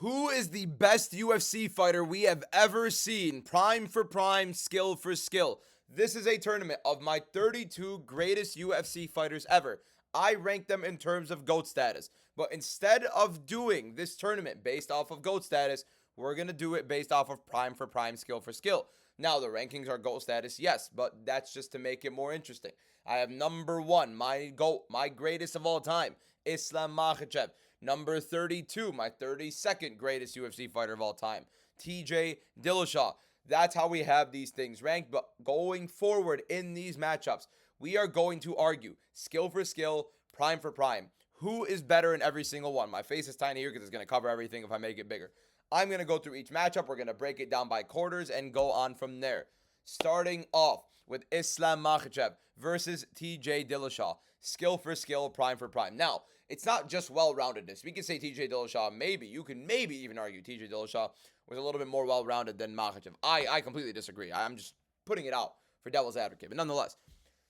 Who is the best UFC fighter we have ever seen? Prime for prime, skill for skill. This is a tournament of my 32 greatest UFC fighters ever. I rank them in terms of GOAT status. But instead of doing this tournament based off of GOAT status, we're going to do it based off of prime for prime, skill for skill. Now, the rankings are GOAT status, yes, but that's just to make it more interesting. I have number one, my GOAT, my greatest of all time, Islam Makhachev. Number 32, my 32nd greatest UFC fighter of all time, TJ Dillashaw. That's how we have these things ranked. But going forward in these matchups, we are going to argue skill for skill, prime for prime. Who is better in every single one? My face is tiny here because it's going to cover everything if I make it bigger. I'm going to go through each matchup. We're going to break it down by quarters and go on from there. Starting off with Islam Makhachev versus TJ Dillashaw. Skill for skill, prime for prime. Now, it's not just well-roundedness. We can say TJ Dillashaw, you can maybe even argue TJ Dillashaw was a little bit more well-rounded than Makhachev. I completely disagree. I'm just putting it out for devil's advocate. But nonetheless,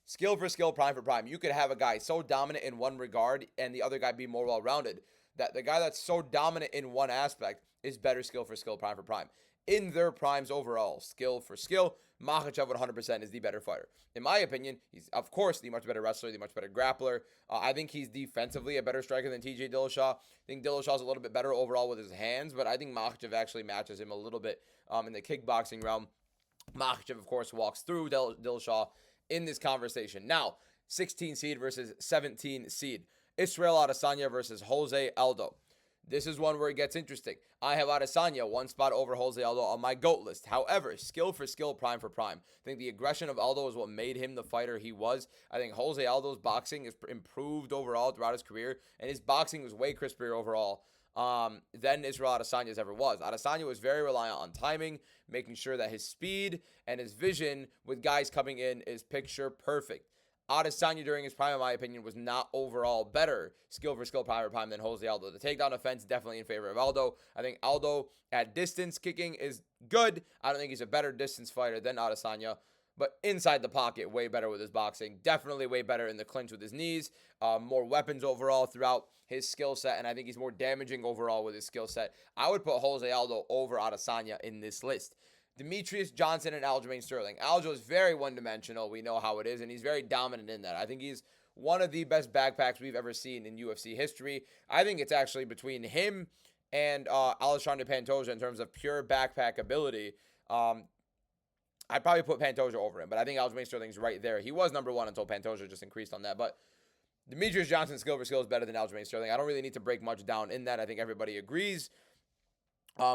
skill for skill, prime for prime. You could have a guy so dominant in one regard and the other guy be more well-rounded that the guy that's so dominant in one aspect is better skill for skill, prime for prime. In their primes overall, skill for skill, Makhachev 100% is the better fighter. In my opinion, he's, of course, the much better wrestler, the much better grappler. I think he's defensively a better striker than TJ Dillashaw. I think Dillashaw's a little bit better overall with his hands, but I think Makhachev actually matches him a little bit in the kickboxing realm. Makhachev, of course, walks through Dillashaw in this conversation. Now, 16 seed versus 17 seed. Israel Adesanya versus Jose Aldo. This is one where it gets interesting. I have Adesanya one spot over Jose Aldo on my GOAT list. However, skill for skill, prime for prime. I think the aggression of Aldo is what made him the fighter he was. I think Jose Aldo's boxing is improved overall throughout his career, and his boxing was way crispier overall than Israel Adesanya's ever was. Adesanya was very reliant on timing, making sure that his speed and his vision with guys coming in is picture perfect. Adesanya during his prime, in my opinion, was not overall better skill for skill, prime for prime than Jose Aldo. The takedown offense definitely in favor of Aldo. I think Aldo at distance kicking is good. I don't think he's a better distance fighter than Adesanya. But inside the pocket, way better with his boxing. Definitely way better in the clinch with his knees. More weapons overall throughout his skill set. And I think he's more damaging overall with his skill set. I would put Jose Aldo over Adesanya in this list. Demetrius Johnson and Aljamain Sterling. Aljo is very one-dimensional. We know how it is, and he's very dominant in that. I think he's one of the best backpacks we've ever seen in UFC history. I think it's actually between him and Alexandre Pantoja in terms of pure backpack ability. I'd probably put Pantoja over him, but I think Aljamain Sterling's right there. He was number one until Pantoja just increased on that, but Demetrius Johnson's skill for skill is better than Aljamain Sterling. I don't really need to break much down in that. I think everybody agrees.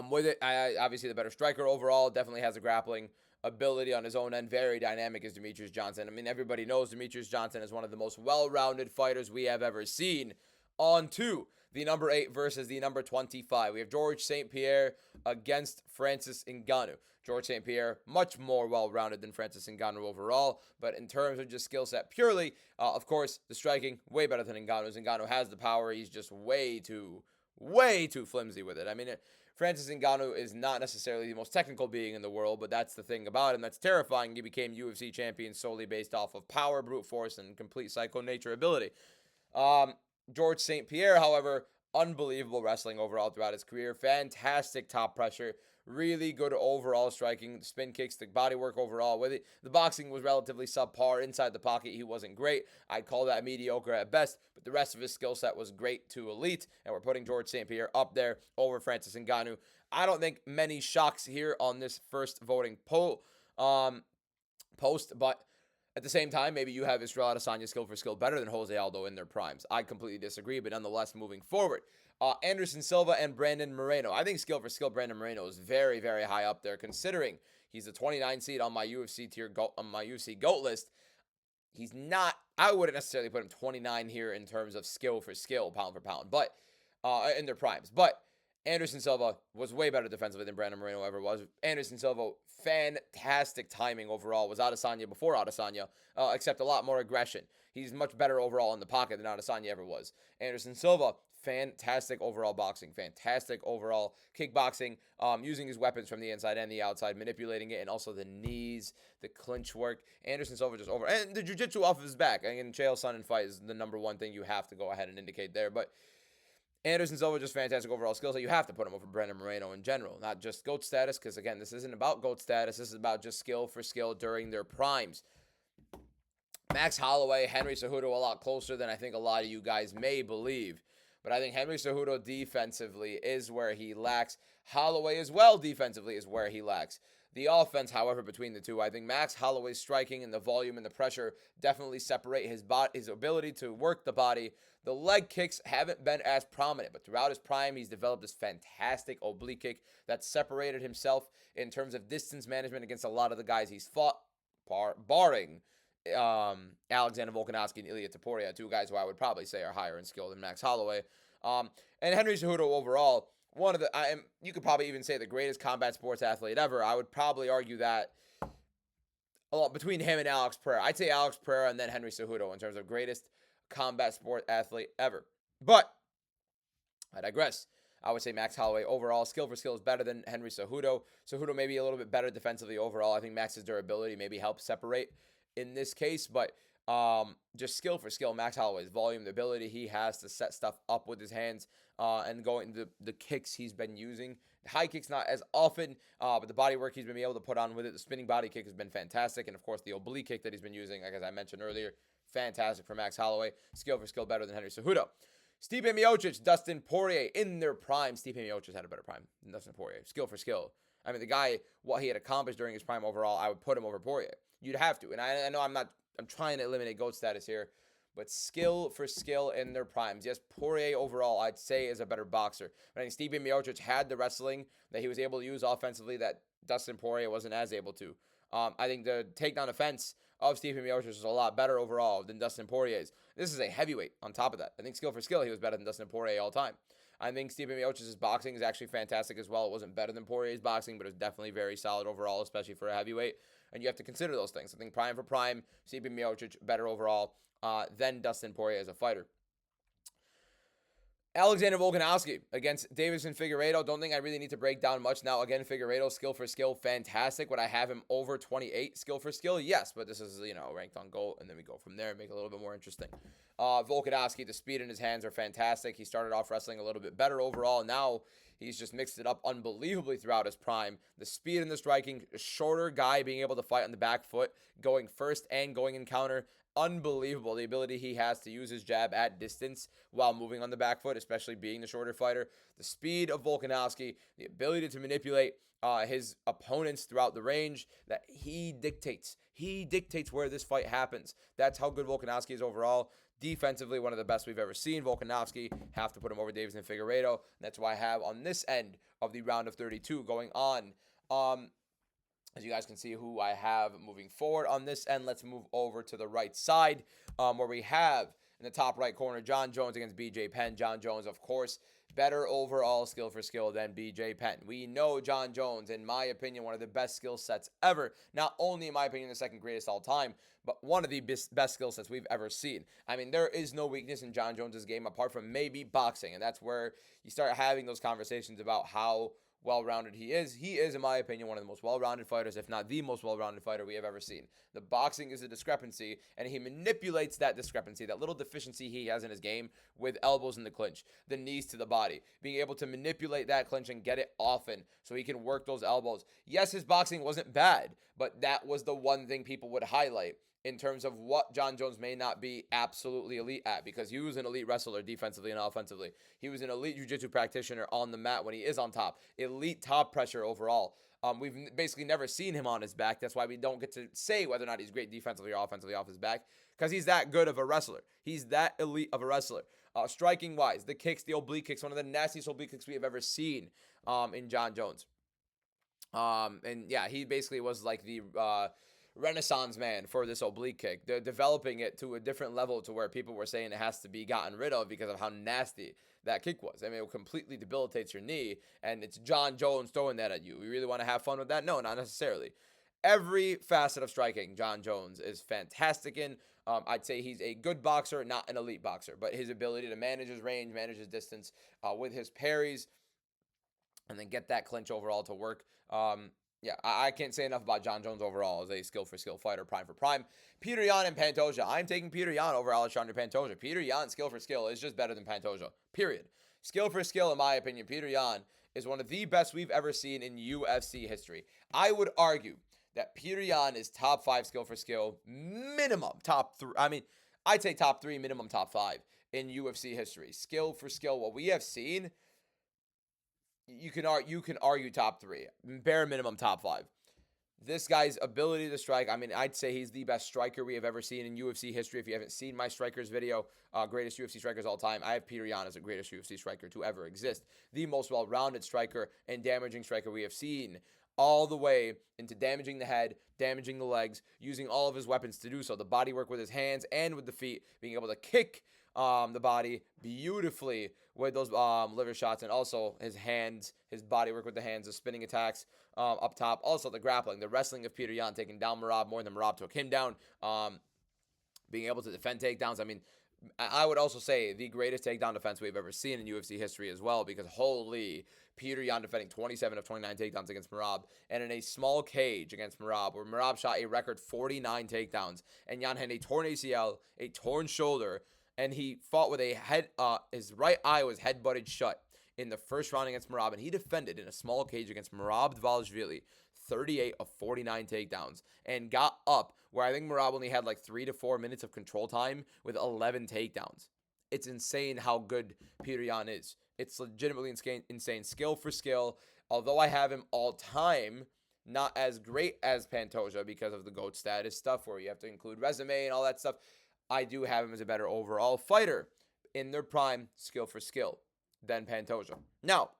With it, obviously the better striker overall, definitely has a grappling ability on his own end. Very dynamic is Demetrius Johnson. I mean, everybody knows Demetrius Johnson is one of the most well-rounded fighters we have ever seen. On to the number 8 versus the number 25. We have George St. Pierre against Francis Ngannou. George St. Pierre, much more well-rounded than Francis Ngannou overall, but in terms of just skill set purely, of course, the striking, way better than Ngannou's. Ngannou has the power. He's just way too flimsy with it. I mean, Francis Ngannou is not necessarily the most technical being in the world, but that's the thing about him that's terrifying. He became UFC champion solely based off of power, brute force, and complete psycho nature ability. George St. Pierre, however, unbelievable wrestling overall throughout his career. Fantastic top pressure. Really good overall striking, spin kicks, the body work overall with it. The boxing was relatively subpar. Inside the pocket, he wasn't great. I'd call that mediocre at best, but the rest of his skill set was great to elite, and we're putting George St. Pierre up there over Francis Ngannou. I don't think many shocks here on this first voting post, but at the same time, maybe you have Israel Adesanya skill for skill better than Jose Aldo in their primes. I completely disagree, but nonetheless, moving forward. Anderson Silva and Brandon Moreno. I think skill for skill, Brandon Moreno is very, very high up there, considering he's the 29 seed on my UFC GOAT list. He's not. I wouldn't necessarily put him 29 here in terms of skill for skill, pound for pound, but in their primes. But Anderson Silva was way better defensively than Brandon Moreno ever was. Anderson Silva, fantastic timing overall. Was Adesanya before Adesanya, except a lot more aggression. He's much better overall in the pocket than Adesanya ever was. Anderson Silva, fantastic overall boxing, fantastic overall kickboxing, using his weapons from the inside and the outside, manipulating it, and also the knees, the clinch work. Anderson Silva just over, and the jiu-jitsu off of his back. Again, Chael Sonnen fight is the number one thing you have to go ahead and indicate there, but Anderson Silva, just fantastic overall skill set. You have to put him over Brandon Moreno in general, not just GOAT status, because, again, this isn't about GOAT status. This is about just skill for skill during their primes. Max Holloway, Henry Cejudo, a lot closer than I think a lot of you guys may believe. But I think Henry Cejudo defensively is where he lacks. Holloway as well defensively is where he lacks. The offense, however, between the two, I think Max Holloway's striking and the volume and the pressure definitely separate his ability to work the body. The leg kicks haven't been as prominent, but throughout his prime, he's developed this fantastic oblique kick that separated himself in terms of distance management against a lot of the guys he's fought, barring Alexander Volkanovski and Ilia Topuria, two guys who I would probably say are higher in skill than Max Holloway. And Henry Cejudo overall, one of the, you could probably even say the greatest combat sports athlete ever. I would probably argue that a lot between him and Alex Pereira. I'd say Alex Pereira and then Henry Cejudo in terms of greatest combat sport athlete ever. But I digress. I would say Max Holloway overall, skill for skill, is better than Henry Cejudo. Cejudo maybe a little bit better defensively overall. I think Max's durability maybe helps separate in this case, but just skill for skill, Max Holloway's volume, the ability he has to set stuff up with his hands, and going the kicks he's been using. High kicks not as often, but the body work he's been able to put on with it. The spinning body kick has been fantastic, and of course the oblique kick that he's been using, like as I mentioned earlier, fantastic for Max Holloway. Skill for skill better than Henry Cejudo. Stipe Miocic, Dustin Poirier in their prime. Stipe Miocic had a better prime than Dustin Poirier. Skill for skill. I mean, the guy, what he had accomplished during his prime overall, I would put him over Poirier. You'd have to. And I know I'm trying to eliminate GOAT status here, but skill for skill in their primes. Yes, Poirier overall, I'd say, is a better boxer. But I think Stipe Miocic had the wrestling that he was able to use offensively that Dustin Poirier wasn't as able to. I think the takedown offense of Stipe Miocic is a lot better overall than Dustin Poirier's. This is a heavyweight on top of that. I think skill for skill, he was better than Dustin Poirier all time. I think Stipe Miocic's boxing is actually fantastic as well. It wasn't better than Poirier's boxing, but it was definitely very solid overall, especially for a heavyweight. And you have to consider those things. I think prime for prime, Stipe Miocic better overall than Dustin Poirier as a fighter. Alexander Volkanovski against Deiveson Figueiredo. Don't think I really need to break down much now. Again, Figueiredo, skill for skill, fantastic. Would I have him over 28 skill for skill? Yes, but this is, ranked on GOAT, and then we go from there and make it a little bit more interesting. Volkanovski, the speed in his hands are fantastic. He started off wrestling a little bit better overall. Now he's just mixed it up unbelievably throughout his prime. The speed and the striking, a shorter guy being able to fight on the back foot, going first and going in counter. Unbelievable, the ability he has to use his jab at distance while moving on the back foot, especially being the shorter fighter. The speed of Volkanovski, the ability to manipulate his opponents throughout the range that he dictates. He dictates where this fight happens. That's how good Volkanovski is overall. Defensively, one of the best we've ever seen. Volkanovski, have to put him over Deiveson Figueiredo. That's why I have on this end of the round of 32 going on. As you guys can see who I have moving forward on this end, let's move over to the right side where we have in the top right corner, Jon Jones against BJ Penn. Jon Jones, of course, better overall skill for skill than BJ Penn. We know Jon Jones, in my opinion, one of the best skill sets ever. Not only, in my opinion, the second greatest all time, but one of the best skill sets we've ever seen. I mean, there is no weakness in Jon Jones' game apart from maybe boxing, and that's where you start having those conversations about how well-rounded he is. He is, in my opinion, one of the most well-rounded fighters, if not the most well-rounded fighter we have ever seen. The boxing is a discrepancy, and he manipulates that discrepancy, that little deficiency he has in his game with elbows in the clinch, the knees to the body, being able to manipulate that clinch and get it often so he can work those elbows. Yes, his boxing wasn't bad, but that was the one thing people would highlight in terms of what Jon Jones may not be absolutely elite at, because he was an elite wrestler defensively and offensively. He was an elite jiu-jitsu practitioner on the mat when he is on top. Elite top pressure overall. We've basically never seen him on his back. That's why we don't get to say whether or not he's great defensively or offensively off his back, because he's that good of a wrestler. He's that elite of a wrestler. Striking-wise, the kicks, the oblique kicks, one of the nastiest oblique kicks we have ever seen in Jon Jones. And yeah, he basically was like the Renaissance man for this oblique kick. They're developing it to a different level to where people were saying it has to be gotten rid of because of how nasty that kick was. I mean, it completely debilitates your knee, and it's Jon Jones throwing that at you. We really want to have fun with that? No, not necessarily. Every facet of striking, Jon Jones is fantastic in. I'd say he's a good boxer, not an elite boxer, but his ability to manage his range, manage his distance with his parries, and then get that clinch overall to work. Yeah, I can't say enough about Jon Jones overall as a skill-for-skill fighter, prime for prime. Peter Yan and Pantoja. I'm taking Peter Yan over Alexandre Pantoja. Peter Yan, skill for skill, is just better than Pantoja, period. skill for skill, in my opinion, Peter Yan is one of the best we've ever seen in UFC history. I would argue that Peter Yan is top 5 skill for skill, minimum top 3. I mean, I'd say top 3, minimum top 5 in UFC history. Skill for skill, what we have seen, you can argue top 3, bare minimum top 5. This guy's ability to strike, I mean, I'd say he's the best striker we have ever seen in UFC history. If you haven't seen my strikers video, greatest UFC strikers all time, I have Peter Yan as the greatest UFC striker to ever exist. The most well-rounded striker and damaging striker we have seen, all the way into damaging the head, damaging the legs, using all of his weapons to do so. The body work with his hands and with the feet, being able to kick the body beautifully with those liver shots, and also his hands, his body work with the hands, the spinning attacks up top. Also the grappling, the wrestling of Peter Yan, taking down Merab more than Merab took him down. Being able to defend takedowns. I mean, I would also say the greatest takedown defense we've ever seen in UFC history as well, because holy, Peter Yan defending 27 of 29 takedowns against Merab, and in a small cage against Merab, where Merab shot a record 49 takedowns, and Yan had a torn ACL, a torn shoulder, and he fought with a head, his right eye was head-butted shut in the first round against Merab, and he defended in a small cage against Merab Dvalishvili 38 of 49 takedowns, and got up where I think Merab only had like 3 to 4 minutes of control time with 11 takedowns. It's insane how good Peter Yan is. It's legitimately insane. Skill for skill, although I have him all time, not as great as Pantoja because of the GOAT status stuff where you have to include resume and all that stuff. I do have him as a better overall fighter in their prime, skill for skill, than Pantoja. Now,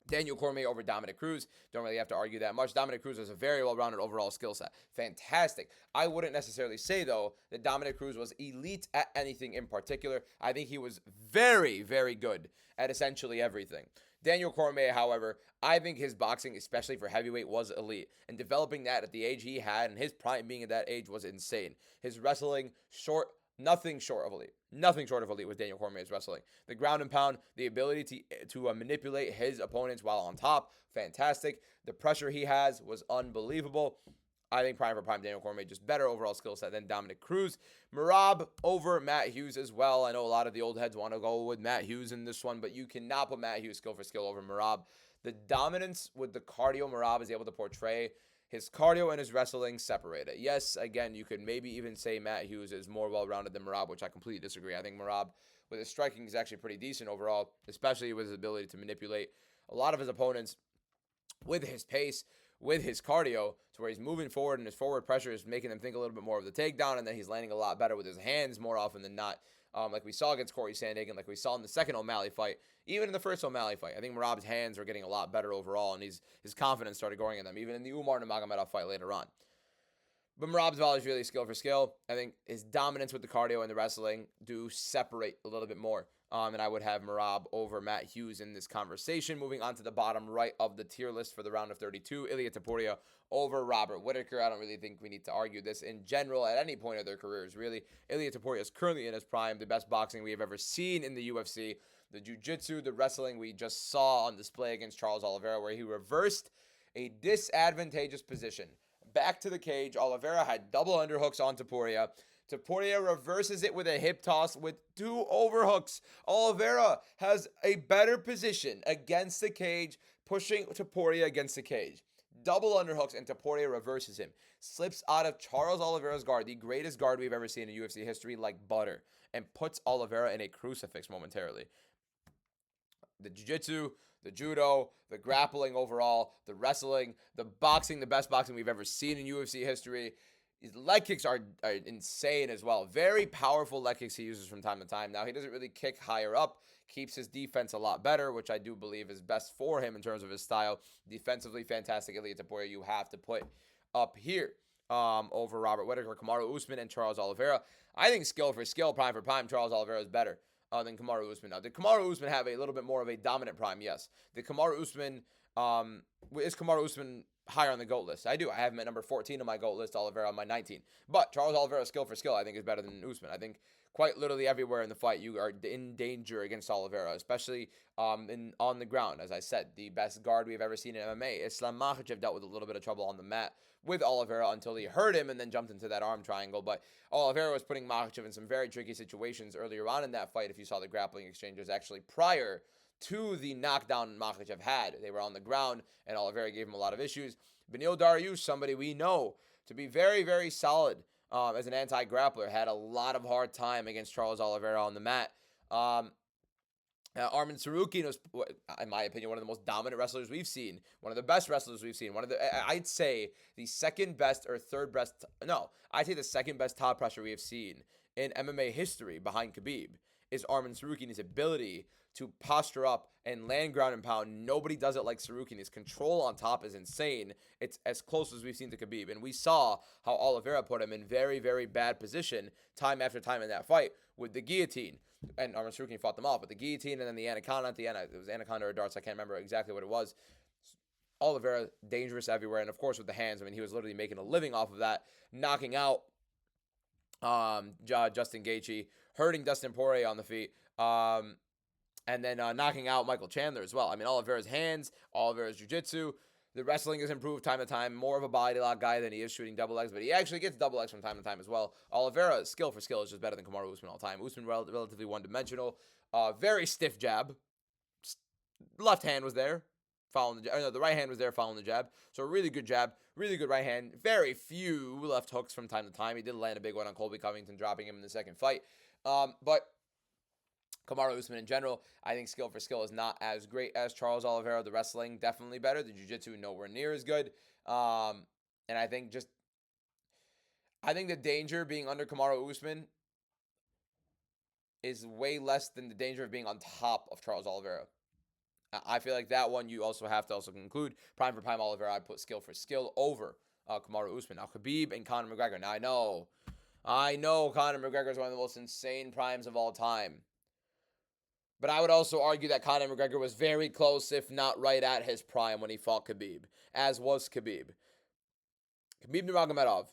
Daniel Cormier over Dominic Cruz. Don't really have to argue that much. Dominic Cruz has a very well-rounded overall skill set. Fantastic. I wouldn't necessarily say, though, that Dominic Cruz was elite at anything in particular. I think he was very, very good at essentially everything. Daniel Cormier, however, I think his boxing, especially for heavyweight, was elite. And developing that at the age he had, and his prime being at that age, was insane. His wrestling, nothing short of elite. Nothing short of elite with Daniel Cormier's wrestling. The ground and pound, the ability to manipulate his opponents while on top, fantastic. The pressure he has was unbelievable. I think prime for prime Daniel Cormier, just better overall skill set than Dominic Cruz. Merab over Matt Hughes as well. I know a lot of the old heads want to go with Matt Hughes in this one, but you cannot put Matt Hughes skill for skill over Merab. The dominance with the cardio Merab is able to portray, his cardio and his wrestling separated. Yes, again, you could maybe even say Matt Hughes is more well-rounded than Merab, which I completely disagree. I think Merab, with his striking, is actually pretty decent overall, especially with his ability to manipulate a lot of his opponents with his pace, with his cardio, to where he's moving forward and his forward pressure is making them think a little bit more of the takedown, and then he's landing a lot better with his hands more often than not. Like we saw against Corey Sandhagen, like we saw in the second O'Malley fight, even in the first O'Malley fight. I think Merab's hands are getting a lot better overall, and his confidence started growing in them, even in the Umar Nurmagomedov fight later on. But Merab's is really skill for skill. I think his dominance with the cardio and the wrestling do separate a little bit more. And I would have Merab over Matt Hughes in this conversation. Moving on to the bottom right of the tier list for the round of 32, Ilia Topuria over Robert Whittaker. I don't really think we need to argue this in general at any point of their careers, really. Ilia Topuria is currently in his prime, the best boxing we have ever seen in the UFC. The jiu-jitsu, the wrestling we just saw on display against Charles Oliveira, where he reversed a disadvantageous position. Back to the cage, Oliveira had double underhooks on Topuria. Topuria reverses it with a hip toss with 2 overhooks. Oliveira has a better position against the cage, pushing Topuria against the cage. Double underhooks, and Topuria reverses him. Slips out of Charles Oliveira's guard, the greatest guard we've ever seen in UFC history, like butter, and puts Oliveira in a crucifix momentarily. The jiu-jitsu, the judo, the grappling overall, the wrestling, the boxing, the best boxing we've ever seen in UFC history. His leg kicks are insane as well. Very powerful leg kicks he uses from time to time. Now, he doesn't really kick higher up, keeps his defense a lot better, which I do believe is best for him in terms of his style. Defensively, fantastic. Ilia Topuria, you have to put up here over Robert Whittaker, Kamaru Usman, and Charles Oliveira. I think skill for skill, prime for prime, Charles Oliveira is better than Kamaru Usman. Now, did Kamaru Usman have a little bit more of a dominant prime? Yes. Did Kamaru Usman, is Kamaru Usman higher on the GOAT list? I do. I have him at number 14 on my GOAT list, Oliveira on my 19. But Charles Oliveira, skill for skill, I think is better than Usman. I think quite literally everywhere in the fight, you are in danger against Oliveira, especially on the ground. As I said, the best guard we've ever seen in MMA. Islam Makhachev dealt with a little bit of trouble on the mat with Oliveira until he hurt him and then jumped into that arm triangle. But Oliveira was putting Makhachev in some very tricky situations earlier on in that fight. If you saw the grappling exchanges actually prior to the knockdown Makhachev had. They were on the ground, and Oliveira gave him a lot of issues. Beneil Dariush, somebody we know to be very, very solid as an anti-grappler, had a lot of hard time against Charles Oliveira on the mat. Arman Tsarukyan was, in my opinion, one of the most dominant wrestlers we've seen. One of the best wrestlers we've seen. I'd say the second best or third best. No, I'd say the second best top pressure we have seen in MMA history behind Khabib is Arman Tsarukyan. His ability to posture up and land ground and pound. Nobody does it like Tsarukyan. His control on top is insane. It's as close as we've seen to Khabib. And we saw how Oliveira put him in very, very bad position time after time in that fight with the guillotine. And Arman Tsarukyan fought them off, but the guillotine and then the anaconda at the end. It was anaconda or darts. I can't remember exactly what it was. Oliveira, dangerous everywhere. And, of course, with the hands. I mean, he was literally making a living off of that, knocking out Justin Gaethje, hurting Dustin Poirier on the feet, and then knocking out Michael Chandler as well. I mean, Oliveira's hands, Oliveira's jiu-jitsu. The wrestling has improved time to time. More of a body lock guy than he is shooting double legs, but he actually gets double legs from time to time as well. Oliveira, skill for skill, is just better than Kamaru Usman all the time. Usman relatively one-dimensional. Very stiff jab. Left hand was there, following the right hand was there following the jab. So a really good jab, really good right hand. Very few left hooks from time to time. He did land a big one on Colby Covington, dropping him in the second fight. But Kamaru Usman in general, I think skill for skill is not as great as Charles Oliveira. The wrestling, definitely better. The jiu-jitsu, nowhere near as good. And I think the danger being under Kamaru Usman is way less than the danger of being on top of Charles Oliveira. I feel like that one you also have to conclude. Prime for prime Oliveira, I put skill for skill over Kamaru Usman. Now, Khabib and Conor McGregor. Now, I know Conor McGregor is one of the most insane primes of all time. But I would also argue that Conor McGregor was very close, if not right at his prime when he fought Khabib, as was Khabib. Khabib Nurmagomedov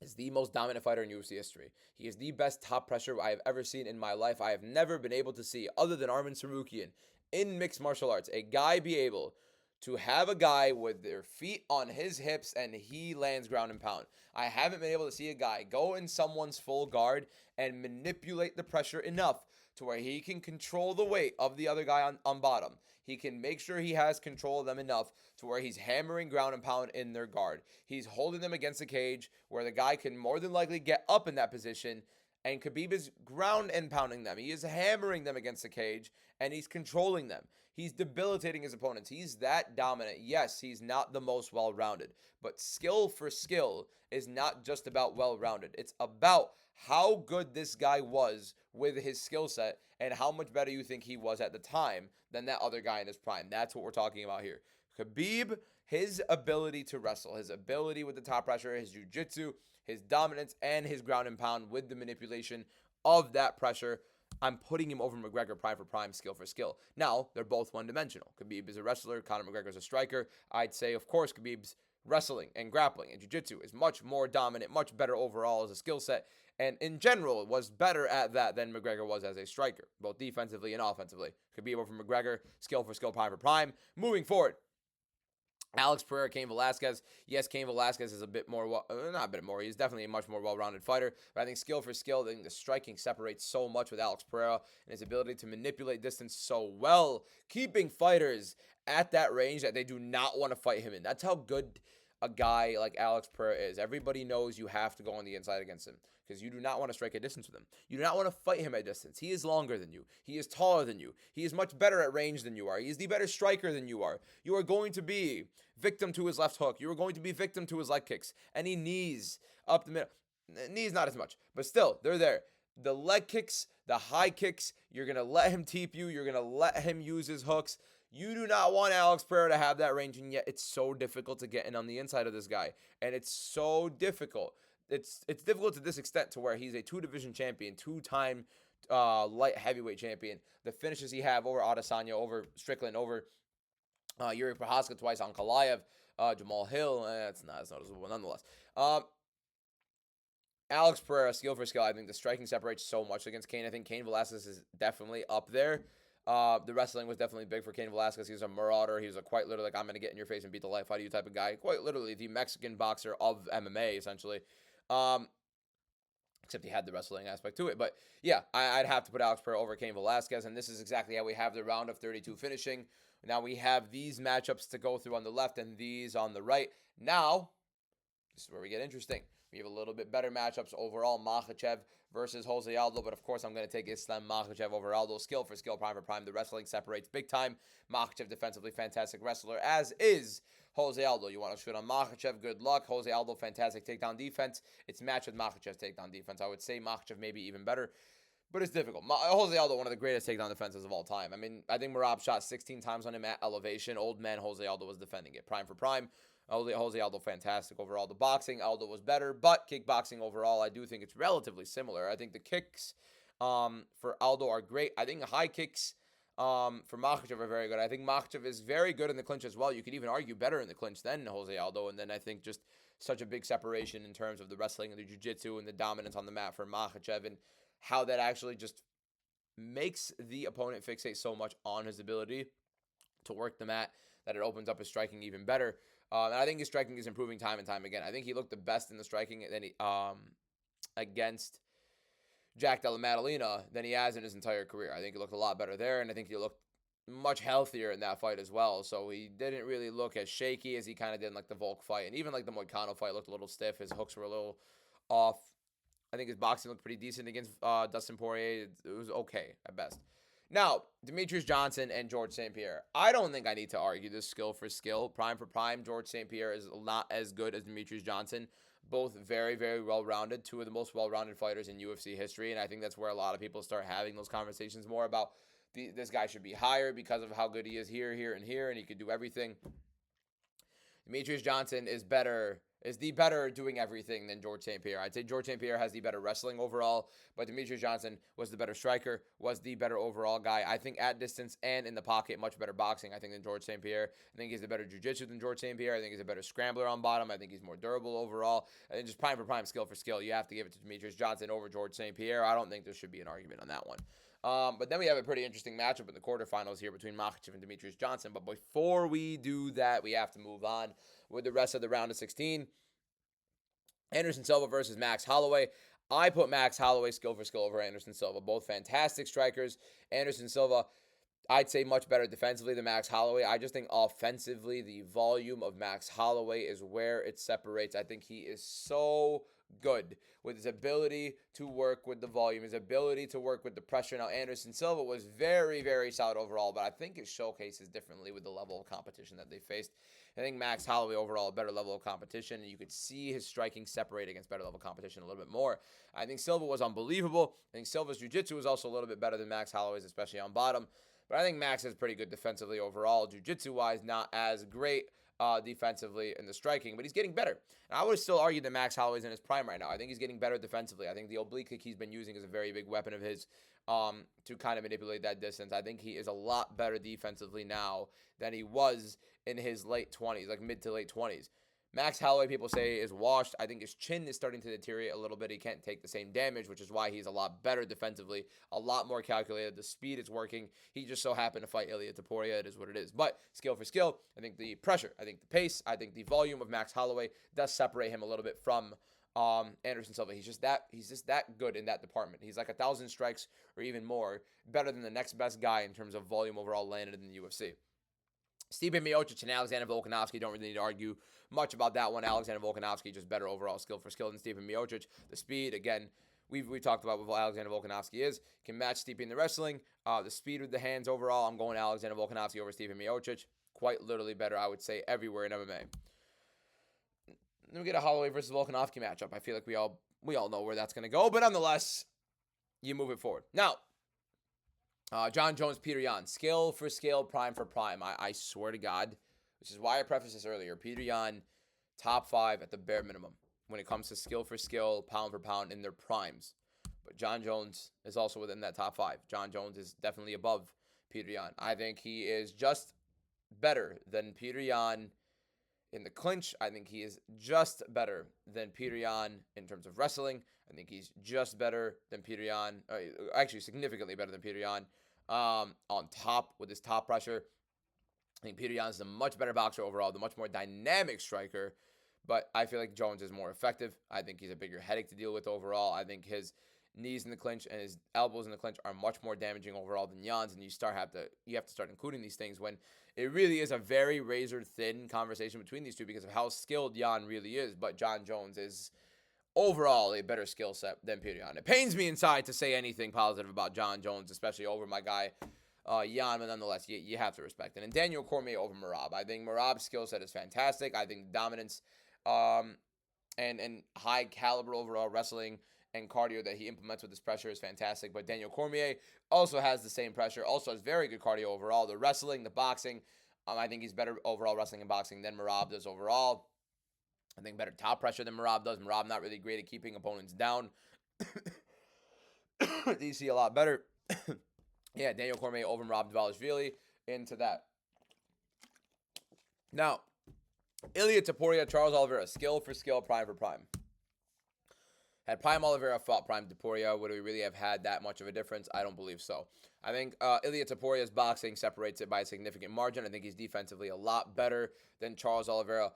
is the most dominant fighter in UFC history. He is the best top pressure I have ever seen in my life. I have never been able to see, other than Arman Tsarukyan, in mixed martial arts, a guy be able to have a guy with their feet on his hips and he lands ground and pound. I haven't been able to see a guy go in someone's full guard and manipulate the pressure enough to where he can control the weight of the other guy on bottom. He can make sure he has control of them enough to where he's hammering ground and pound in their guard. He's holding them against the cage where the guy can more than likely get up in that position, and Khabib is ground and pounding them. He is hammering them against the cage, and he's controlling them. He's debilitating his opponents. He's that dominant. Yes, he's not the most well-rounded, but skill for skill is not just about well-rounded. It's about how good this guy was with his skill set and how much better you think he was at the time than that other guy in his prime. That's what we're talking about here. Khabib, his ability to wrestle, his ability with the top pressure, his jiu-jitsu, his dominance, and his ground and pound with the manipulation of that pressure, I'm putting him over McGregor prime for prime, skill for skill. Now, they're both one-dimensional. Khabib is a wrestler. Conor McGregor is a striker. I'd say, of course, Khabib's wrestling and grappling and jiu-jitsu is much more dominant, much better overall as a skill set, and in general was better at that than McGregor was as a striker, both defensively and offensively. Khabib over McGregor, skill for skill, prime for prime. Moving forward, Alex Pereira, Cain Velasquez. Yes, Cain Velasquez is a bit more, not a bit more, he's definitely a much more well-rounded fighter, but I think skill for skill, I think the striking separates so much with Alex Pereira and his ability to manipulate distance so well, keeping fighters at that range that they do not want to fight him in. That's how good a guy like Alex Pereira is. Everybody knows you have to go on the inside against him because you do not want to strike a distance with him. You do not want to fight him at distance. He is longer than you. He is taller than you. He is much better at range than you are. He is the better striker than you are. You are going to be victim to his left hook. You are going to be victim to his leg kicks. Any knees up the middle. Knees not as much, but still, they're there. The leg kicks, the high kicks, you're going to let him teep you. You're going to let him use his hooks. You do not want Alex Pereira to have that range, and yet it's so difficult to get in on the inside of this guy. And it's so difficult. It's difficult to this extent to where he's a two-division champion, two-time light heavyweight champion. The finishes he have over Adesanya, over Strickland, over Yuri Prochazka twice on Kalayev, Jamal Hill. It's not as noticeable, nonetheless. Alex Pereira, skill for skill, I think the striking separates so much against Cain. I think Cain Velasquez is definitely up there. The wrestling was definitely big for Cain Velasquez. He was a marauder. He was a quite literally like, I'm going to get in your face and beat the life out of you type of guy. Quite literally the Mexican boxer of MMA, essentially. except he had the wrestling aspect to it. But yeah, I'd have to put Alex Pereira over Cain Velasquez, and this is exactly how we have the round of 32 finishing. Now we have these matchups to go through on the left and these on the right. Now, this is where we get interesting. We have a little bit better matchups overall. Makhachev versus Jose Aldo, but of course I'm going to take Islam Makhachev over Aldo. Skill for skill, prime for prime. The wrestling separates big time. Makhachev defensively fantastic wrestler, as is Jose Aldo. You want to shoot on Makhachev, good luck. Jose Aldo, fantastic takedown defense. It's matched with Makhachev's takedown defense. I would say Makhachev maybe even better, but it's difficult. Jose Aldo, one of the greatest takedown defenses of all time. I mean, I think Merab shot 16 times on him at elevation. Old man Jose Aldo was defending it. Prime for prime. Jose Aldo, fantastic overall. The boxing, Aldo was better, but kickboxing overall, I do think it's relatively similar. I think the kicks for Aldo are great. I think the high kicks for Makhachev are very good. I think Makhachev is very good in the clinch as well. You could even argue better in the clinch than Jose Aldo. And then I think just such a big separation in terms of the wrestling and the jiu-jitsu and the dominance on the mat for Makhachev, and how that actually just makes the opponent fixate so much on his ability to work the mat that it opens up his striking even better. And I think his striking is improving time and time again. I think he looked the best in the striking against Jack Della Maddalena than he has in his entire career. I think he looked a lot better there, and I think he looked much healthier in that fight as well. So he didn't really look as shaky as he kind of did in like the Volk fight, and even like the Moicano fight looked a little stiff. His hooks were a little off. I think his boxing looked pretty decent against Dustin Poirier. It was okay at best. Now, Demetrius Johnson and George St. Pierre. I don't think I need to argue this skill for skill. Prime for prime, George St. Pierre is not as good as Demetrius Johnson. Both very, very well-rounded. Two of the most well-rounded fighters in UFC history. And I think that's where a lot of people start having those conversations more about this guy should be higher because of how good he is here, and here, and he could do everything. Demetrius Johnson is the better doing everything than George St. Pierre. I'd say George St. Pierre has the better wrestling overall, but Demetrius Johnson was the better striker, was the better overall guy. I think at distance and in the pocket, much better boxing, I think, than George St. Pierre. I think he's a better jiu-jitsu than George St. Pierre. I think he's a better scrambler on bottom. I think he's more durable overall. And just prime for prime, skill for skill, you have to give it to Demetrius Johnson over George St. Pierre. I don't think there should be an argument on that one. But then we have a pretty interesting matchup in the quarterfinals here between Makhachev and Demetrius Johnson. But before we do that, we have to move on with the rest of the round of 16. Anderson Silva versus Max Holloway. I put Max Holloway skill for skill over Anderson Silva. Both fantastic strikers. Anderson Silva, I'd say much better defensively than Max Holloway. I just think offensively, the volume of Max Holloway is where it separates. I think he is so good with his ability to work with the volume, his ability to work with the pressure. Now, Anderson Silva was very, very solid overall, but I think it showcases differently with the level of competition that they faced. I think Max Holloway overall a better level of competition, and you could see his striking separate against better level competition a little bit more. I think Silva was unbelievable. I think Silva's jiu-jitsu was also a little bit better than Max Holloway's, especially on bottom. But I think Max is pretty good defensively overall. Jiu-jitsu-wise, not as great defensively in the striking, but he's getting better. And I would still argue that Max Holloway's in his prime right now. I think he's getting better defensively. I think the oblique kick he's been using is a very big weapon of his to kind of manipulate that distance. I think he is a lot better defensively now than he was in his late 20s, like mid to late 20s. Max Holloway, people say, is washed. I think his chin is starting to deteriorate a little bit. He can't take the same damage, which is why he's a lot better defensively, a lot more calculated. The speed is working. He just so happened to fight Ilia Topuria. It is what it is. But skill for skill, I think the pressure, I think the pace, I think the volume of Max Holloway does separate him a little bit from Anderson Silva. He's just that good in that department. He's like 1,000 strikes or even more, better than the next best guy in terms of volume overall landed in the UFC. Stipe Miocic and Alexander Volkanovski, don't really need to argue much about that one. Alexander Volkanovski just better overall skill for skill than Stipe Miocic. The speed, again, we've talked about what Alexander Volkanovski is. Can match Stipe in the wrestling. The speed with the hands overall, I'm going Alexander Volkanovski over Stipe Miocic. Quite literally better, I would say, everywhere in MMA. Then we get a Holloway versus Volkanovski matchup. I feel like we all know where that's going to go, but nonetheless, you move it forward. Now, John Jones, Peter Yan, skill for skill, prime for prime. I swear to God, which is why I prefaced this earlier. Peter Yan, top 5 at the bare minimum when it comes to skill for skill, pound for pound in their primes. But John Jones is also within that top 5. John Jones is definitely above Peter Yan. I think he is just better than Peter Yan in the clinch. I think he is just better than Peter Yan in terms of wrestling. I think he's just better than Peter Yan, actually significantly better than Peter Yan on top with his top pressure. I think Peter Yan is a much better boxer overall, the much more dynamic striker. But I feel like Jones is more effective. I think he's a bigger headache to deal with overall. I think his knees in the clinch and his elbows in the clinch are much more damaging overall than Jan's, and you have to start including these things when it really is a very razor thin conversation between these two because of how skilled Jan really is. But John Jones is overall a better skill set than Peter Yan. It pains me inside to say anything positive about John Jones, especially over my guy Yan, but nonetheless, you have to respect it. And Daniel Cormier over Merab. I think Merab's skill set is fantastic. I think dominance and high caliber overall wrestling and cardio that he implements with his pressure is fantastic. But Daniel Cormier also has the same pressure, also has very good cardio overall. The wrestling, the boxing, I think he's better overall wrestling and boxing than Merab does overall. I think better top pressure than Merab does. Merab not really great at keeping opponents down. DC a lot better. Yeah, Daniel Cormier over Merab Dvalishvili into that. Now, Ilia Topuria, Charles Oliveira, skill for skill, prime for prime. Had Prime Oliveira fought Prime Topuria, would we really have had that much of a difference? I don't believe so. I think Ilia Topuria's boxing separates it by a significant margin. I think he's defensively a lot better than Charles Oliveira.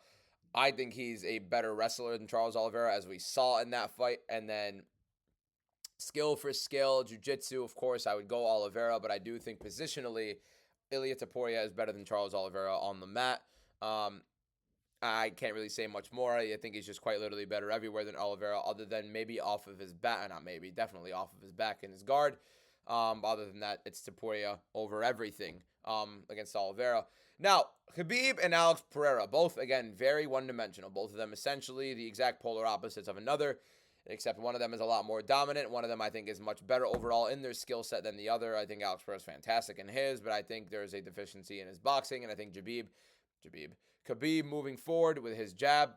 I think he's a better wrestler than Charles Oliveira, as we saw in that fight. And then skill for skill, jiu-jitsu, of course, I would go Oliveira, but I do think positionally, Ilia Topuria is better than Charles Oliveira on the mat. I can't really say much more. I think he's just quite literally better everywhere than Oliveira, other than maybe off of his back. Not maybe, definitely off of his back and his guard. Other than that, it's Topuria over everything against Oliveira. Now, Khabib and Alex Pereira, both, again, very one-dimensional. Both of them essentially the exact polar opposites of another, except one of them is a lot more dominant. One of them, I think, is much better overall in their skill set than the other. I think Alex Pereira is fantastic in his, but I think there's a deficiency in his boxing, and I think Khabib moving forward with his jab,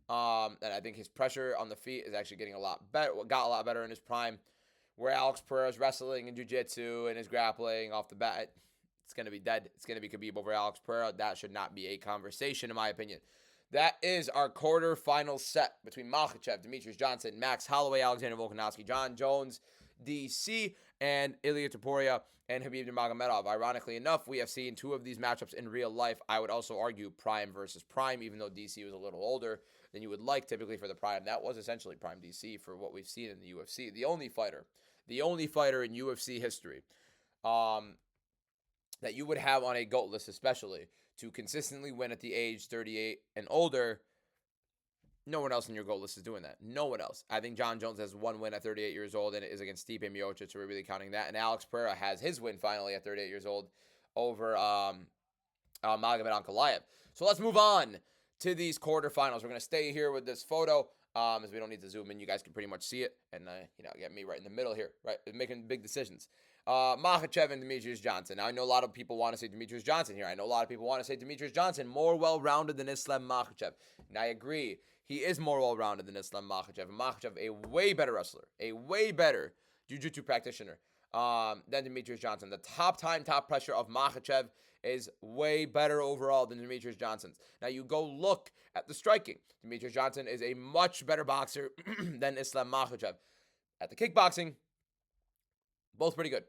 and I think his pressure on the feet is actually getting a lot better, got a lot better in his prime, where Alex Pereira's wrestling and jiu-jitsu and his grappling off the bat, it's going to be dead. It's going to be Khabib over Alex Pereira. That should not be a conversation, in my opinion. That is our quarterfinal set between Makhachev, Demetrius Johnson, Max Holloway, Alexander Volkanovski, John Jones, DC, and Ilia Topuria, and Khabib Nurmagomedov. Ironically enough, we have seen two of these matchups in real life. I would also argue Prime versus Prime, even though DC was a little older than you would like typically for the Prime. That was essentially Prime DC for what we've seen in the UFC. The only fighter in UFC history that you would have on a GOAT list, especially, to consistently win at the age 38 and older. No one else in your GOAT list is doing that. No one else. I think John Jones has one win at 38 years old, and it is against Stipe Miocic, so we're really counting that. And Alex Pereira has his win finally at 38 years old over Magomed Ankalaev. So let's move on to these quarterfinals. We're going to stay here with this photo, as we don't need to zoom in. You guys can pretty much see it, and get me right in the middle here, right? Making big decisions. Makhachev and Demetrius Johnson. Now, I know a lot of people want to say Demetrius Johnson here. I know a lot of people want to say Demetrius Johnson more well-rounded than Islam Makhachev. And I agree. He is more well-rounded than Islam Makhachev. Makhachev, a way better wrestler, a way better jiu-jitsu practitioner than Demetrius Johnson. The top pressure of Makhachev is way better overall than Demetrius Johnson's. Now, you go look at the striking. Demetrius Johnson is a much better boxer than Islam Makhachev. At the kickboxing, both pretty good.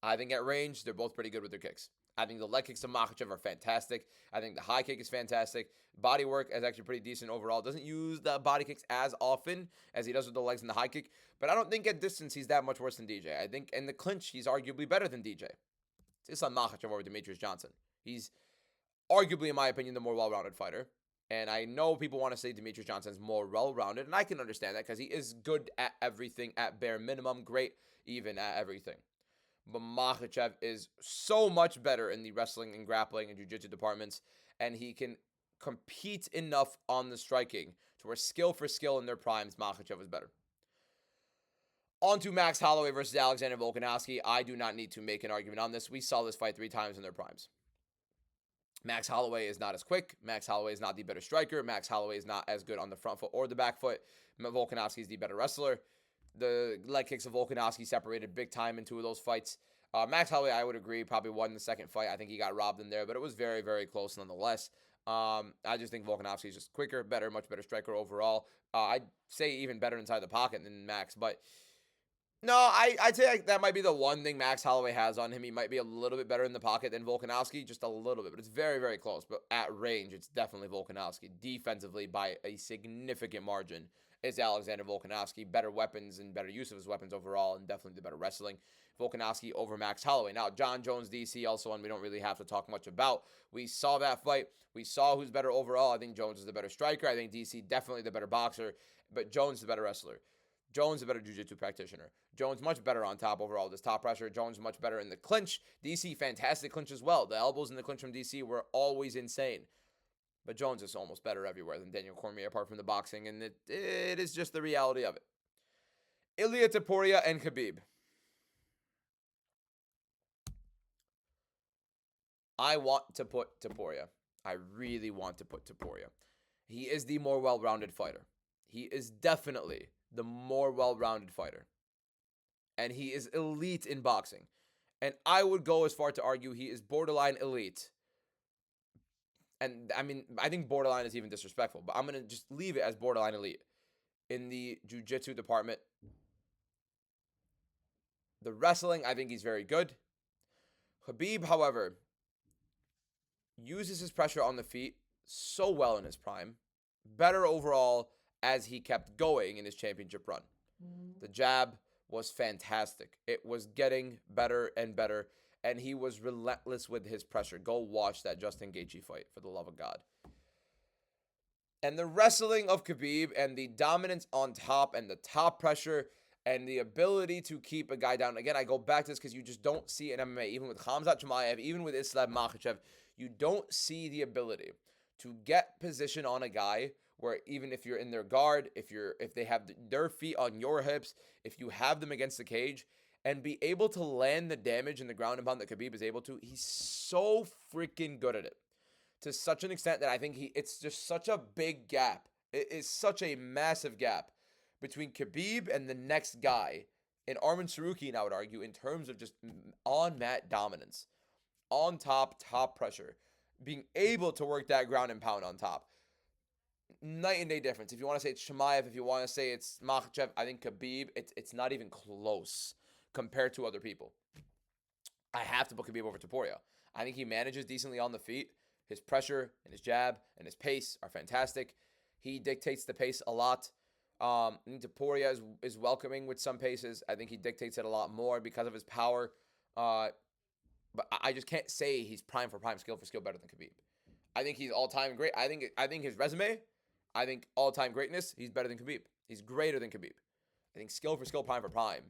I think at range, they're both pretty good with their kicks. I think the leg kicks of Makhachev are fantastic. I think the high kick is fantastic. Body work is actually pretty decent overall. Doesn't use the body kicks as often as he does with the legs and the high kick. But I don't think at distance he's that much worse than DJ. I think in the clinch, he's arguably better than DJ. It's Islam Makhachev over Demetrius Johnson. He's arguably, in my opinion, the more well-rounded fighter. And I know people want to say Demetrius Johnson's more well-rounded, and I can understand that because he is good at everything at bare minimum, great even at everything. But Makhachev is so much better in the wrestling and grappling and jiu-jitsu departments, and he can compete enough on the striking to where skill for skill in their primes, Makhachev is better. On to Max Holloway versus Alexander Volkanovski. I do not need to make an argument on this. We saw this fight 3 times in their primes. Max Holloway is not as quick. Max Holloway is not the better striker. Max Holloway is not as good on the front foot or the back foot. Volkanovski is the better wrestler. The leg kicks of Volkanovski separated big time in 2 of those fights. Max Holloway, I would agree, probably won the second fight. I think he got robbed in there, but it was very, very close nonetheless. I just think Volkanovski is just quicker, better, much better striker overall. I'd say even better inside the pocket than Max, but No, I'd say that might be the one thing Max Holloway has on him. He might be a little bit better in the pocket than Volkanovski, just a little bit, but it's very, very close. But at range, it's definitely Volkanovski. Defensively, by a significant margin, is Alexander Volkanovski. Better weapons and better use of his weapons overall, and definitely the better wrestling. Volkanovski over Max Holloway. Now, John Jones, DC, also one we don't really have to talk much about. We saw that fight. We saw who's better overall. I think Jones is the better striker. I think DC definitely the better boxer, but Jones the better wrestler. Jones a better jiu-jitsu practitioner. Jones much better on top overall. This top pressure. Jones much better in the clinch. DC fantastic clinch as well. The elbows in the clinch from DC were always insane. But Jones is almost better everywhere than Daniel Cormier apart from the boxing, and it is just the reality of it. Ilia Topuria and Khabib. I want to put Topuria. I really want to put Topuria. He is the more well-rounded fighter. He is definitely the more well-rounded fighter. And he is elite in boxing. And I would go as far to argue he is borderline elite. And I mean, I think borderline is even disrespectful, but I'm going to just leave it as borderline elite. In the jiu-jitsu department, the wrestling, I think he's very good. Khabib, however, uses his pressure on the feet so well in his prime. Better overall as he kept going in his championship run. The jab was fantastic. It was getting better and better, and he was relentless with his pressure. Go watch that Justin Gaethje fight, for the love of God. And the wrestling of Khabib and the dominance on top and the top pressure and the ability to keep a guy down. Again, I go back to this because you just don't see in MMA, even with Khamzat Chimaev, even with Islam Makhachev, you don't see the ability to get position on a guy where even if you're in their guard, if they have their feet on your hips, if you have them against the cage, and be able to land the damage in the ground and pound that Khabib is able to, he's so freaking good at it. To such an extent that I think it's just such a big gap. It is such a massive gap between Khabib and the next guy in Arman Tsarukyan, I would argue, in terms of just on-mat dominance. On top pressure. Being able to work that ground and pound on top. Night and day difference. If you want to say it's Chimaev, if you want to say it's Makhachev, I think Khabib, it's not even close compared to other people. I have to put Khabib over Topuria. I think he manages decently on the feet. His pressure and his jab and his pace are fantastic. He dictates the pace a lot. I think Topuria is welcoming with some paces. I think he dictates it a lot more because of his power. But I just can't say he's prime for prime, skill for skill better than Khabib. I think he's all-time great. I think his resume, I think all-time greatness, he's better than Khabib. He's greater than Khabib. I think skill for skill, prime for prime,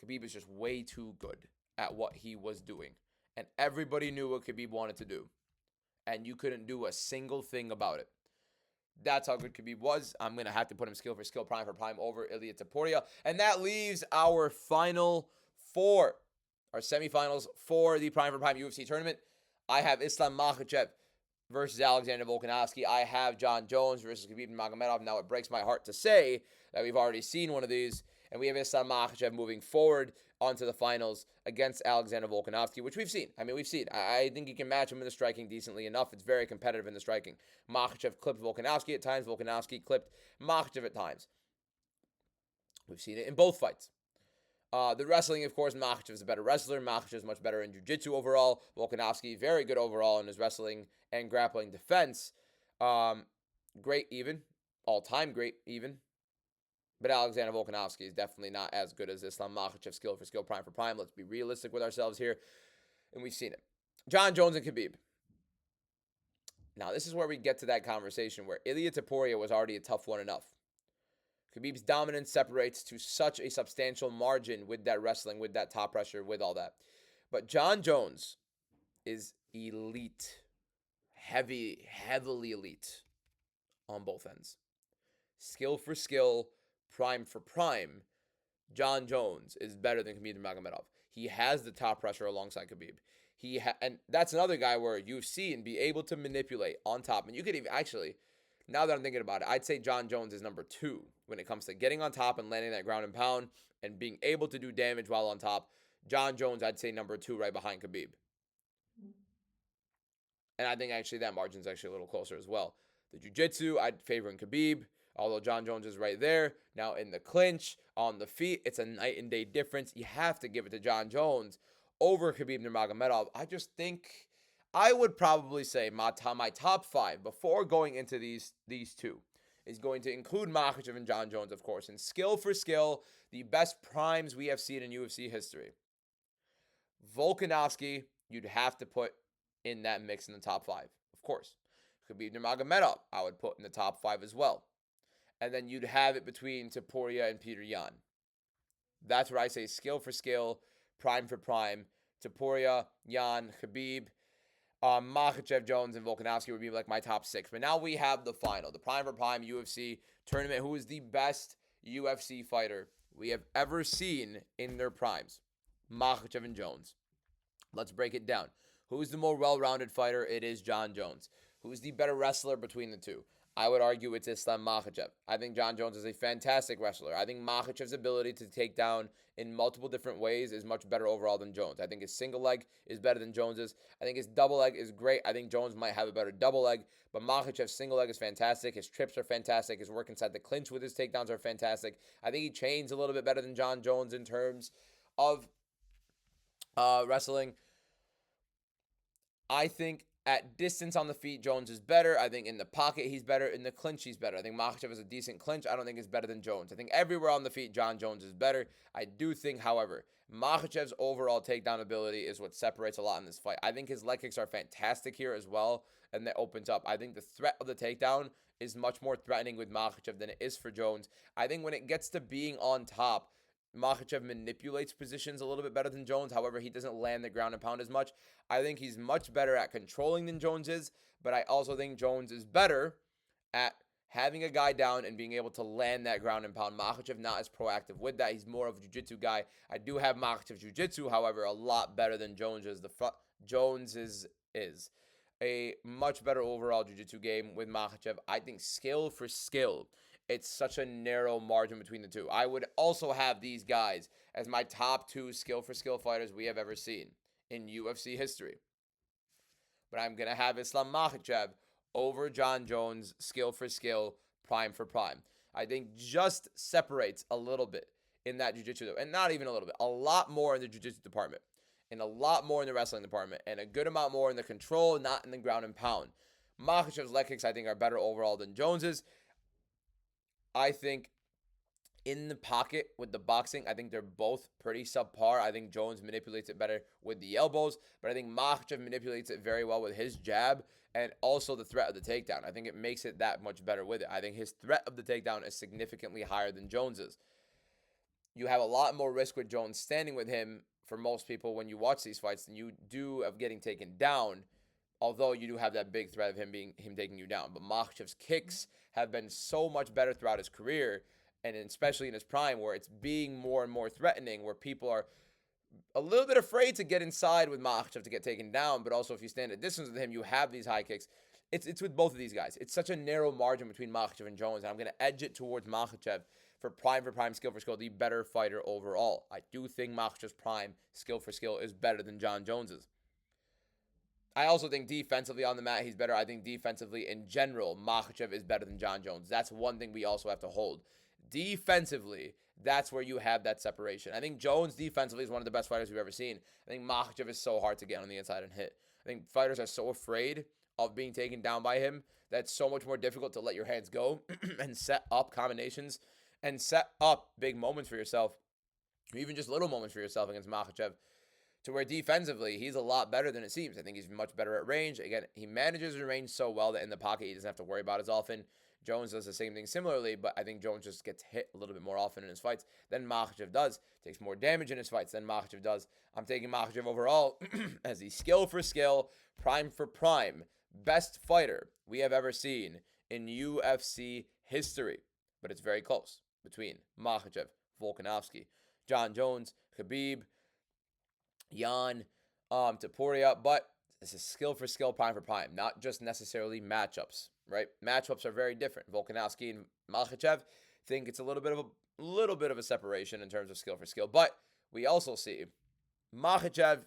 Khabib is just way too good at what he was doing. And everybody knew what Khabib wanted to do. And you couldn't do a single thing about it. That's how good Khabib was. I'm going to have to put him skill for skill, prime for prime over Ilia Topuria. And that leaves our final four, our semifinals for the prime for prime UFC tournament. I have Islam Makhachev versus Alexander Volkanovski. I have John Jones versus Khabib Nurmagomedov. Now, it breaks my heart to say that we've already seen one of these, and we have Islam Makhachev moving forward onto the finals against Alexander Volkanovski, which we've seen. I mean, we've seen. I think you can match him in the striking decently enough. It's very competitive in the striking. Makhachev clipped Volkanovski at times. Volkanovski clipped Makhachev at times. We've seen it in both fights. The wrestling, of course, Makhachev is a better wrestler. Makhachev is much better in jiu-jitsu overall. Volkanovski, very good overall in his wrestling and grappling defense. Great even. All-time great even. But Alexander Volkanovski is definitely not as good as Islam Makhachev, skill for skill, prime for prime. Let's be realistic with ourselves here. And we've seen it. John Jones and Khabib. Now, this is where we get to that conversation where Ilia Topuria was already a tough one enough. Khabib's dominance separates to such a substantial margin with that wrestling, with that top pressure, with all that. But John Jones is elite. Heavily elite on both ends. Skill for skill, prime for prime, John Jones is better than Khabib Nurmagomedov. He has the top pressure alongside Khabib. And that's another guy where you've seen be able to manipulate on top. And you could even actually, now that I'm thinking about it, I'd say John Jones is number 2 when it comes to getting on top and landing that ground and pound and being able to do damage while on top. John Jones, I'd say number 2 right behind Khabib. And I think actually that margin's actually a little closer as well. The jiu-jitsu, I'd favor in Khabib. Although John Jones is right there. Now in the clinch, on the feet, it's a night and day difference. You have to give it to John Jones over Khabib Nurmagomedov. I just think I would probably say my top five before going into these two is going to include Makhachev and John Jones, of course. And skill for skill, the best primes we have seen in UFC history. Volkanovski, you'd have to put in that mix in the top five, of course. Khabib Nurmagomedov, I would put in the top five as well. And then you'd have it between Topuria and Petr Yan. That's where I say skill for skill, prime for prime. Topuria, Yan, Khabib, Makhachev, Jones, and Volkanovski would be like my top six. But now we have the final, the prime for prime UFC tournament. Who is the best UFC fighter we have ever seen in their primes? Makhachev and Jones. Let's break it down. Who's the more well-rounded fighter? It is John Jones. Who's the better wrestler between the two? I would argue it's Islam Makhachev. I think John Jones is a fantastic wrestler. I think Makhachev's ability to take down in multiple different ways is much better overall than Jones. I think his single leg is better than Jones's. I think his double leg is great. I think Jones might have a better double leg, but Makhachev's single leg is fantastic. His trips are fantastic. His work inside the clinch with his takedowns are fantastic. I think he chains a little bit better than John Jones in terms of wrestling. I think at distance on the feet, Jones is better. I think in the pocket, he's better. In the clinch, he's better. I think Makhachev is a decent clinch. I don't think it's better than Jones. I think everywhere on the feet, John Jones is better. I do think, however, Makhachev's overall takedown ability is what separates a lot in this fight. I think his leg kicks are fantastic here as well, and that opens up. I think the threat of the takedown is much more threatening with Makhachev than it is for Jones. I think when it gets to being on top, Makhachev manipulates positions a little bit better than Jones. However, he doesn't land the ground and pound as much. I think he's much better at controlling than Jones is, but I also think Jones is better at having a guy down and being able to land that ground and pound. Makhachev not as proactive with that. He's more of a jiu-jitsu guy. I do have Makhachev's jiu-jitsu, however, a lot better than Jones is. Jones is a much better overall jiu-jitsu game with Makhachev. I think skill for skill, it's such a narrow margin between the two. I would also have these guys as my top two skill for skill fighters we have ever seen in UFC history. But I'm going to have Islam Makhachev over John Jones, skill for skill, prime for prime. I think just separates a little bit in that jiu-jitsu, and not even a little bit, a lot more in the jiu-jitsu department, and a lot more in the wrestling department, and a good amount more in the control, not in the ground and pound. Makhachev's leg kicks, I think, are better overall than Jones's. I think in the pocket with the boxing, I think they're both pretty subpar. I think Jones manipulates it better with the elbows, but I think Makhachev manipulates it very well with his jab and also the threat of the takedown. I think it makes it that much better with it. I think his threat of the takedown is significantly higher than Jones's. You have a lot more risk with Jones standing with him for most people when you watch these fights than you do of getting taken down. Although you do have that big threat of him taking you down. But Makhachev's kicks have been so much better throughout his career, and especially in his prime, where it's being more and more threatening, where people are a little bit afraid to get inside with Makhachev to get taken down. But also, if you stand at distance with him, you have these high kicks. It's with both of these guys. It's such a narrow margin between Makhachev and Jones, and I'm going to edge it towards Makhachev for prime, skill for skill, the better fighter overall. I do think Makhachev's prime, skill for skill, is better than John Jones's. I also think defensively on the mat, he's better. I think defensively in general, Makhachev is better than John Jones. That's one thing we also have to hold. Defensively, that's where you have that separation. I think Jones defensively is one of the best fighters we've ever seen. I think Makhachev is so hard to get on the inside and hit. I think fighters are so afraid of being taken down by him that it's so much more difficult to let your hands go and set up combinations and set up big moments for yourself, or even just little moments for yourself against Makhachev, to where defensively, he's a lot better than it seems. I think he's much better at range. Again, he manages his range so well that in the pocket, he doesn't have to worry about it as often. Jones does the same thing similarly, but I think Jones just gets hit a little bit more often in his fights than Makhachev does. Takes more damage in his fights than Makhachev does. I'm taking Makhachev overall as the skill for skill, prime for prime, best fighter we have ever seen in UFC history. But it's very close between Makhachev, Volkanovski, John Jones, Khabib, Yan, Topuria, but it's a skill for skill, prime for prime, not just necessarily matchups, right? Matchups are very different. Volkanovski and Makhachev think it's a little bit of a separation in terms of skill for skill, but we also see Makhachev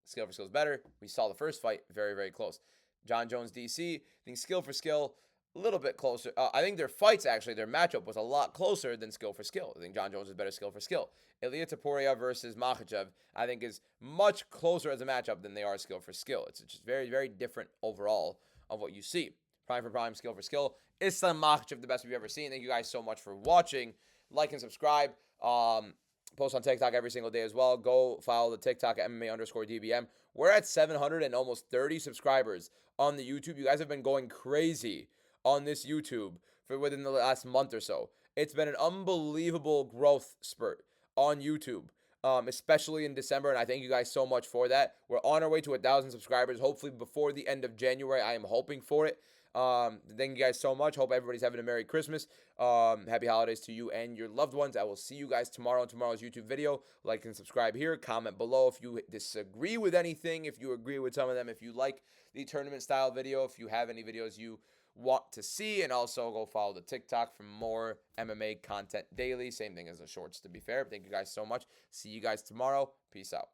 skill for skill is better. We saw the first fight very, very close. John Jones, DC, I think skill for skill, a little bit closer. I think their fights, actually, their matchup was a lot closer than skill for skill. I think John Jones is better skill for skill. Ilia Topuria versus Makhachev, I think, is much closer as a matchup than they are skill for skill. It's just very, very different overall of what you see. Prime for prime, skill for skill. Islam Makhachev, the best we've ever seen. Thank you guys so much for watching. Like and subscribe. Post on TikTok every single day as well. Go follow the TikTok at MMA_DBM. We're at 700 and almost 30 subscribers on the YouTube. You guys have been going crazy on this YouTube for within the last month or so. It's been an unbelievable growth spurt on YouTube, especially in December, and I thank you guys so much for that. We're on our way to 1,000 subscribers, hopefully before the end of January. I am hoping for it. Thank you guys so much. Hope everybody's having a Merry Christmas. Happy holidays to you and your loved ones. I will see you guys tomorrow in tomorrow's YouTube video. Like and subscribe here. Comment below if you disagree with anything, if you agree with some of them, if you like the tournament style video, if you have any videos you want to see, and also go follow the TikTok for more MMA content daily. Same thing as the shorts, to be fair. Thank you guys so much. See you guys tomorrow. Peace out.